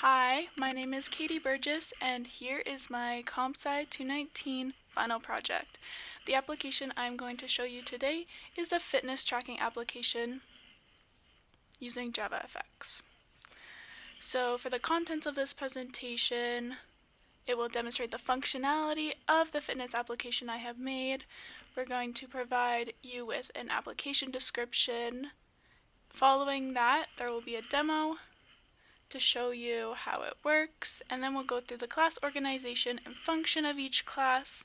Hi, my name is Katie Burgess, and here is my CompSci 219 final project. The application I'm going to show you today is a fitness tracking application using JavaFX. So for the contents of this presentation, it will demonstrate the functionality of the fitness application I have made. We're going to provide you with an application description. Following that, there will be a demo to show you how it works, and then we'll go through the class organization and function of each class,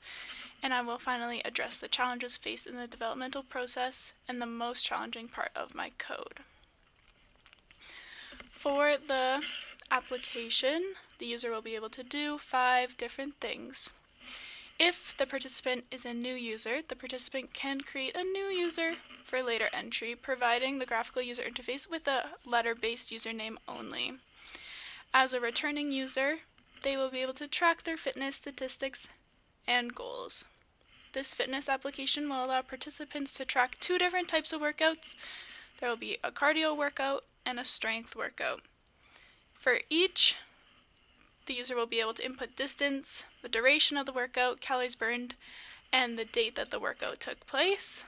and I will finally address the challenges faced in the developmental process and the most challenging part of my code. For the application, the user will be able to do 5 different things. If the participant is a new user, the participant can create a new user for later entry, providing the graphical user interface with a letter-based username only. As a returning user, they will be able to track their fitness statistics and goals. This fitness application will allow participants to track 2 different types of workouts. There will be a cardio workout and a strength workout. For each, the user will be able to input distance, the duration of the workout, calories burned, and the date that the workout took place.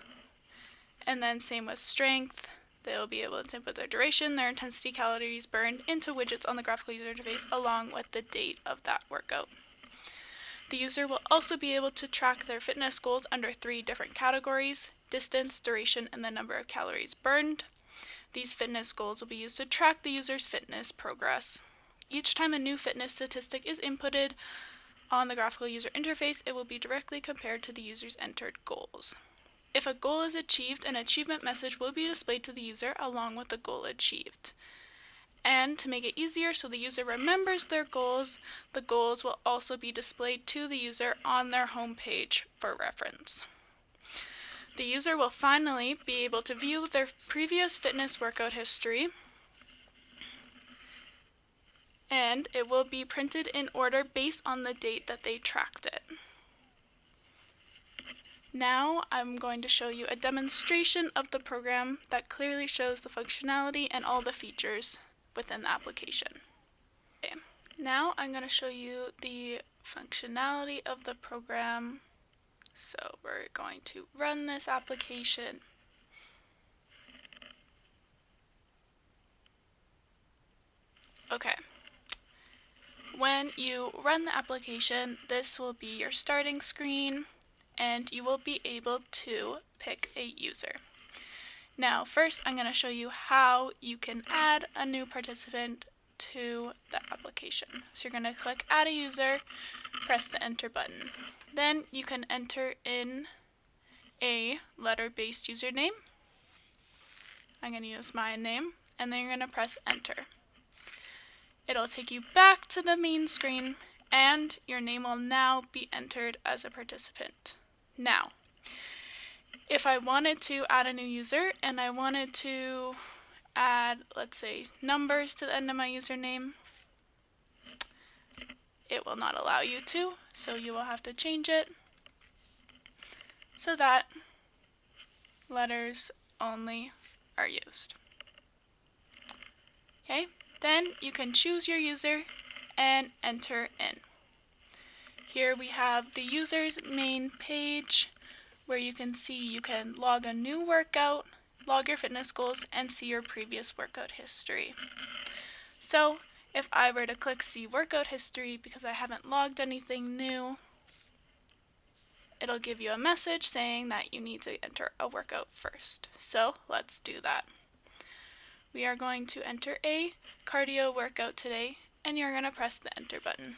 And then same with strength. They will be able to input their duration, their intensity, calories burned into widgets on the graphical user interface along with the date of that workout. The user will also be able to track their fitness goals under 3 different categories: distance, duration, and the number of calories burned. These fitness goals will be used to track the user's fitness progress. Each time a new fitness statistic is inputted on the graphical user interface, it will be directly compared to the user's entered goals. If a goal is achieved, an achievement message will be displayed to the user along with the goal achieved. And to make it easier so the user remembers their goals, the goals will also be displayed to the user on their home page for reference. The user will finally be able to view their previous fitness workout history, and it will be printed in order based on the date that they tracked it. Now I'm going to show you a demonstration of the program that clearly shows the functionality and all the features within the application. Okay. Now I'm going to show you the functionality of the program. So we're going to run this application. Okay. When you run the application, this will be your starting screen, and you will be able to pick a user. Now, first I'm going to show you how you can add a new participant to the application. So you're going to click Add a User, press the Enter button. Then you can enter in a letter-based username. I'm going to use my name, and then you're going to press Enter. It'll take you back to the main screen, and your name will now be entered as a participant. Now, if I wanted to add a new user and I wanted to add, let's say, numbers to the end of my username, it will not allow you to, so you will have to change it so that letters only are used. Okay, then you can choose your user and enter in. Here we have the user's main page where you can see you can log a new workout, log your fitness goals, and see your previous workout history. So if I were to click See Workout History because I haven't logged anything new, it'll give you a message saying that you need to enter a workout first. So let's do that. We are going to enter a cardio workout today, and you're going to press the Enter button.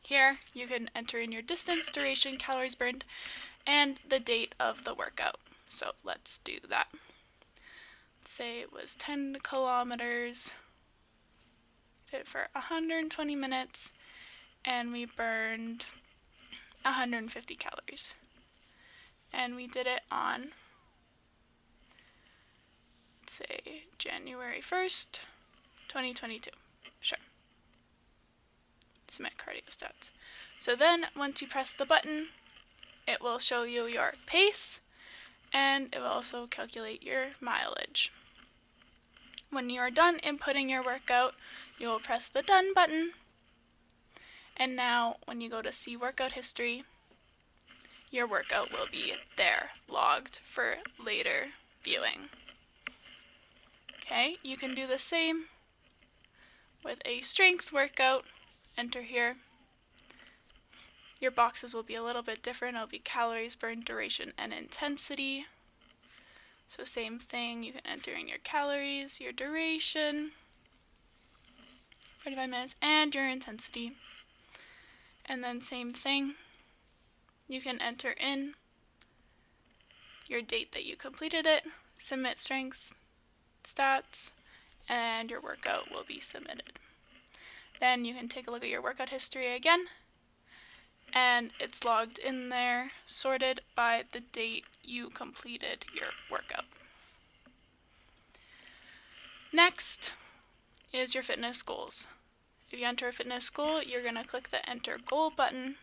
Here you can enter in your distance, duration, calories burned, and the date of the workout. So let's do that. Let's say it was 10 kilometers. Did it for 120 minutes, and we burned 150 calories. And we did it on, let's say, January 1st, 2022. Sure. Submit cardio stats. So then, once you press the button, it will show you your pace, and it will also calculate your mileage. When you are done inputting your workout, You will press the Done button. And now when you go to see workout history, your workout will be there, logged for later viewing. Okay, you can do the same with a strength workout. Enter here. Your boxes will be a little bit different. It'll be calories burned, duration, and intensity. So same thing, you can enter in your calories, your duration, 45 minutes, and your intensity. And then same thing, you can enter in your date that you completed it, submit strengths, stats, and your workout will be submitted. Then you can take a look at your workout history again, and it's logged in there, sorted by the date you completed your workout. Next is your fitness goals. If you enter a fitness goal, you're going to click the Enter Goal button,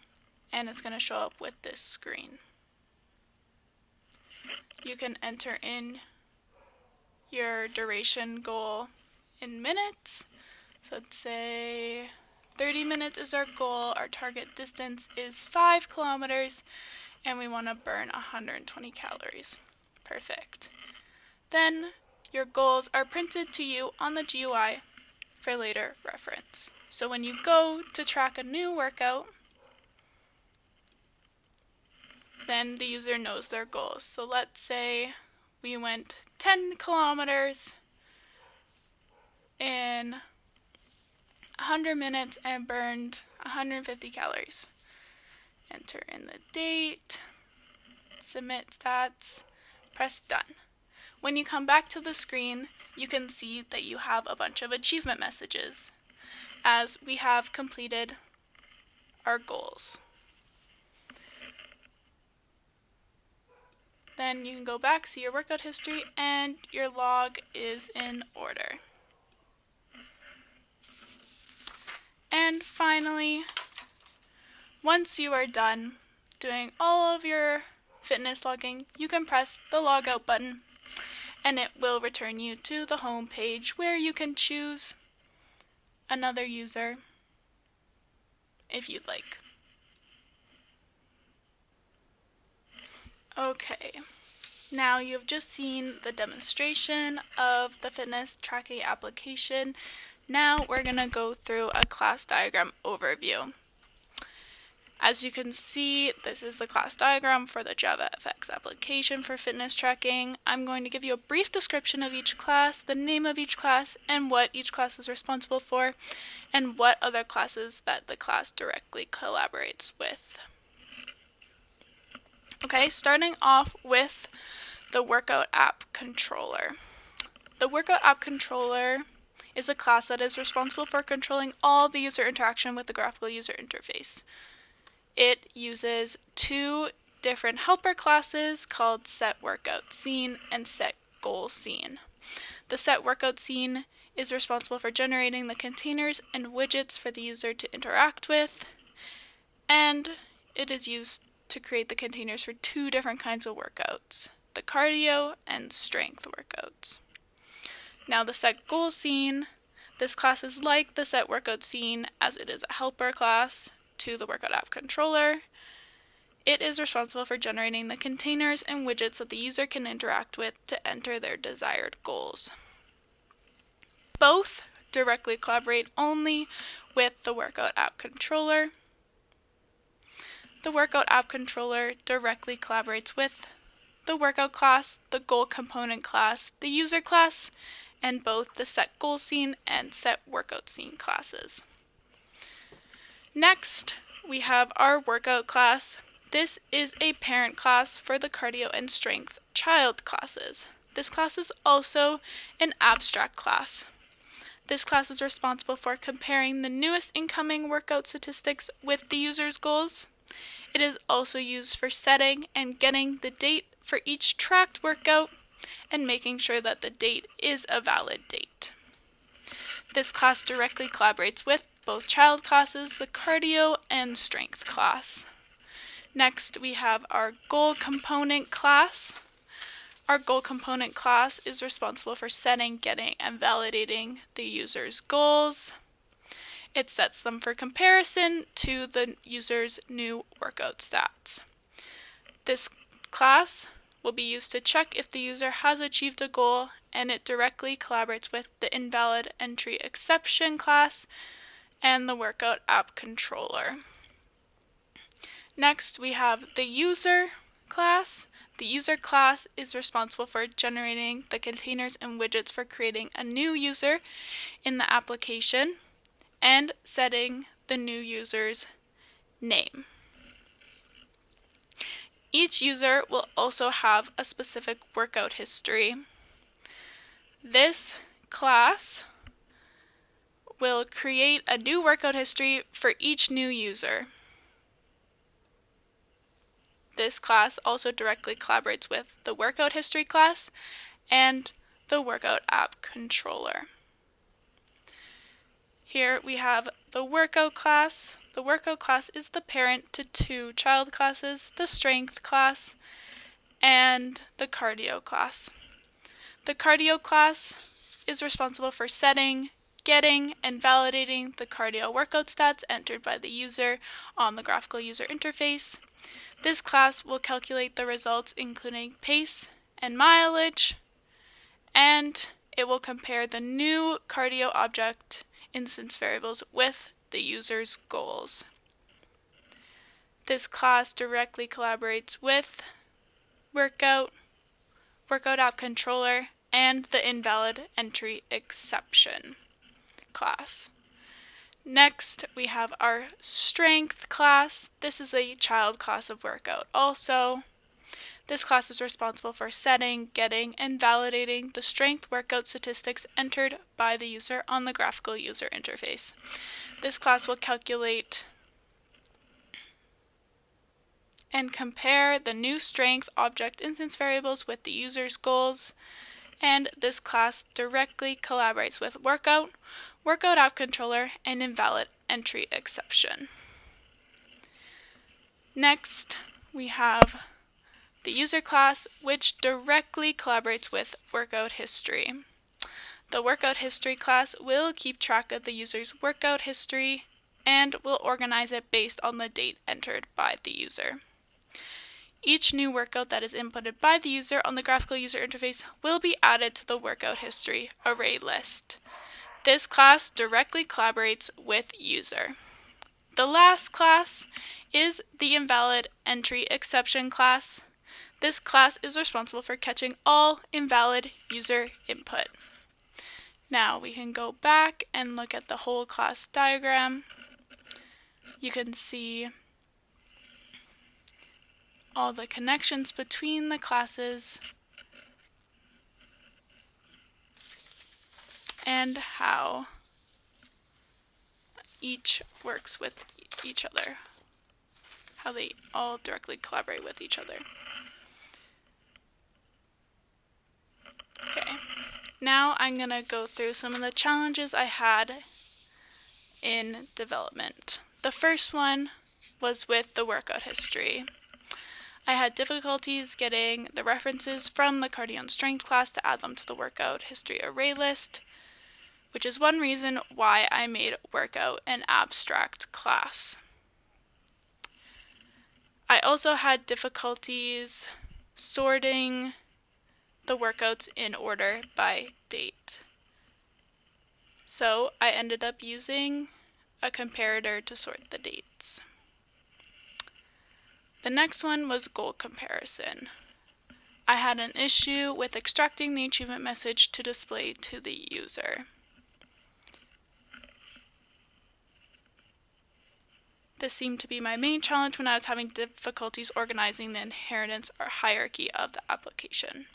and it's going to show up with this screen. You can enter in your duration goal in minutes. So let's say 30 minutes is our goal. Our target distance is 5 kilometers, and we want to burn 120 calories. Perfect. Then your goals are printed to you on the GUI for later reference. So when you go to track a new workout, then the user knows their goals. So let's say we went 10 kilometers in 100 minutes and burned 150 calories. Enter in the date, submit stats, press Done. When you come back to the screen, you can see that you have a bunch of achievement messages, as we have completed our goals. Then you can go back, see your workout history, and your log is in order. And finally, once you are done doing all of your fitness logging, you can press the Logout button, and it will return you to the home page where you can choose another user if you'd like. Okay, now you've just seen the demonstration of the fitness tracking application. Now we're going to go through a class diagram overview. As you can see, this is the class diagram for the JavaFX application for fitness tracking. I'm going to give you a brief description of each class, the name of each class, and what each class is responsible for, and what other classes that the class directly collaborates with. Okay, starting off with the Workout App Controller. The Workout App Controller is a class that is responsible for controlling all the user interaction with the graphical user interface. It uses two different helper classes called setWorkoutScene and setGoalScene. The setWorkoutScene is responsible for generating the containers and widgets for the user to interact with, and it is used to create the containers for two different kinds of workouts, the cardio and strength workouts. Now the setGoalScene, this class is like the setWorkoutScene as it is a helper class to the Workout App Controller. It is responsible for generating the containers and widgets that the user can interact with to enter their desired goals. Both directly collaborate only with the Workout App Controller. The Workout App Controller directly collaborates with the Workout class, the Goal Component class, the User class, and both the setGoalScene and setWorkoutScene classes. Next, we have our Workout class. This is a parent class for the Cardio and Strength child classes. This class is also an abstract class. This class is responsible for comparing the newest incoming workout statistics with the user's goals. It is also used for setting and getting the date for each tracked workout and making sure that the date is a valid date. This class directly collaborates with both child classes, the cardio and strength class. Next, we have our goal component class. Our goal component class is responsible for setting, getting, and validating the user's goals. It sets them for comparison to the user's new workout stats. This class will be used to check if the user has achieved a goal, and it directly collaborates with the invalid entry exception class and the workout app controller. Next, we have the user class. The user class is responsible for generating the containers and widgets for creating a new user in the application and setting the new user's name. Each user will also have a specific workout history. This class will create a new workout history for each new user. This class also directly collaborates with the workout history class and the workout app controller. Here we have the workout class. The workout class is the parent to two child classes, the strength class and the cardio class. The cardio class is responsible for setting, getting, and validating the cardio workout stats entered by the user on the graphical user interface. This class will calculate the results including pace and mileage, and it will compare the new cardio object instance variables with the user's goals. This class directly collaborates with workout app controller, and the invalid entry exception class. Next, we have our strength class. This is a child class of workout also. This class is responsible for setting, getting, and validating the strength workout statistics entered by the user on the graphical user interface. This class will calculate and compare the new strength object instance variables with the user's goals, and this class directly collaborates with workout app controller, and invalid entry exception. Next, we have the user class, which directly collaborates with workout history. The workout history class will keep track of the user's workout history and will organize it based on the date entered by the user. Each new workout that is inputted by the user on the graphical user interface will be added to the workout history array list. This class directly collaborates with user. The last class is the invalid entry exception class. This class is responsible for catching all invalid user input. Now we can go back and look at the whole class diagram. You can see all the connections between the classes and how each works with each other, how they all directly collaborate with each other. Okay, now I'm going to go through some of the challenges I had in development. The first one was with the workout history. I had difficulties getting the references from the cardio and strength class to add them to the workout history array list, which is one reason why I made workout an abstract class. I also had difficulties sorting the workouts in order by date. So I ended up using a comparator to sort the dates. The next one was goal comparison. I had an issue with extracting the achievement message to display to the user. This seemed to be my main challenge when I was having difficulties organizing the inheritance or hierarchy of the application.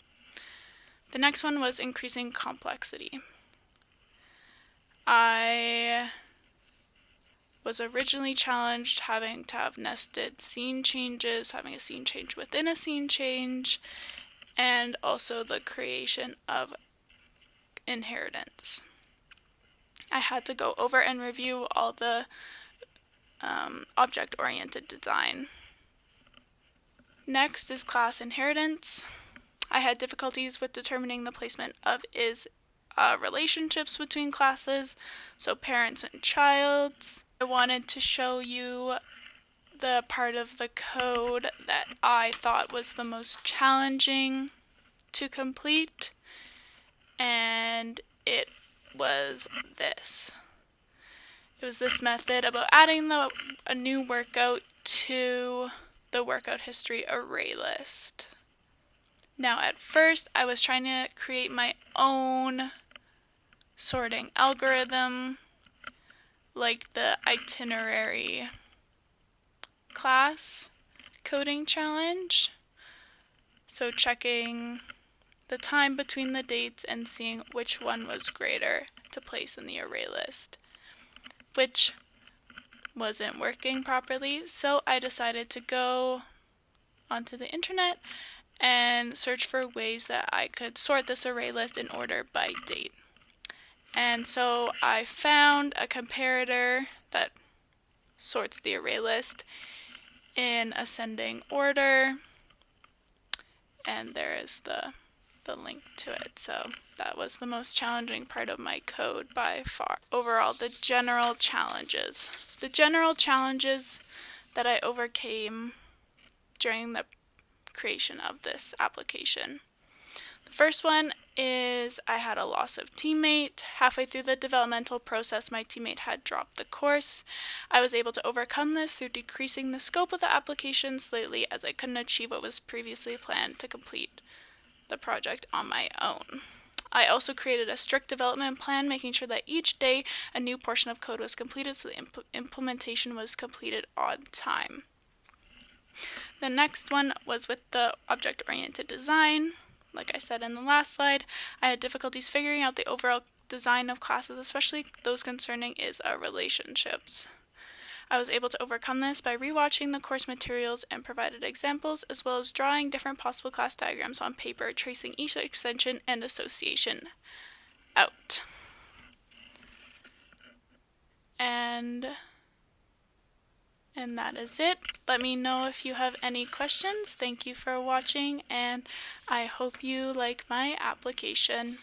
The next one was increasing complexity. I was originally challenged having to have nested scene changes, having a scene change within a scene change, and also the creation of inheritance. I had to go over and review all the object-oriented design. Next is class inheritance. I had difficulties with determining the placement of is relationships between classes, so parents and childs. I wanted to show you the part of the code that I thought was the most challenging to complete, and it was this. It was this method about adding a new workout to the workout history array list. Now at first I was trying to create my own sorting algorithm, like the itinerary class coding challenge. So checking the time between the dates and seeing which one was greater to place in the array list, which wasn't working properly. So I decided to go onto the internet and search for ways that I could sort this array list in order by date. And so I found a comparator that sorts the array list in ascending order, and there is the link to it. So that was the most challenging part of my code by far. Overall, the general challenges that I overcame during the creation of this application. The first one is I had a loss of teammate. Halfway through the developmental process, my teammate had dropped the course. I was able to overcome this through decreasing the scope of the application slightly, as I couldn't achieve what was previously planned to complete the project on my own. I also created a strict development plan, making sure that each day a new portion of code was completed so the implementation was completed on time. The next one was with the object-oriented design. Like I said in the last slide, I had difficulties figuring out the overall design of classes, especially those concerning relationships. I was able to overcome this by rewatching the course materials and provided examples, as well as drawing different possible class diagrams on paper, tracing each extension and association out. And that is it. Let me know if you have any questions. Thank you for watching, and I hope you like my application.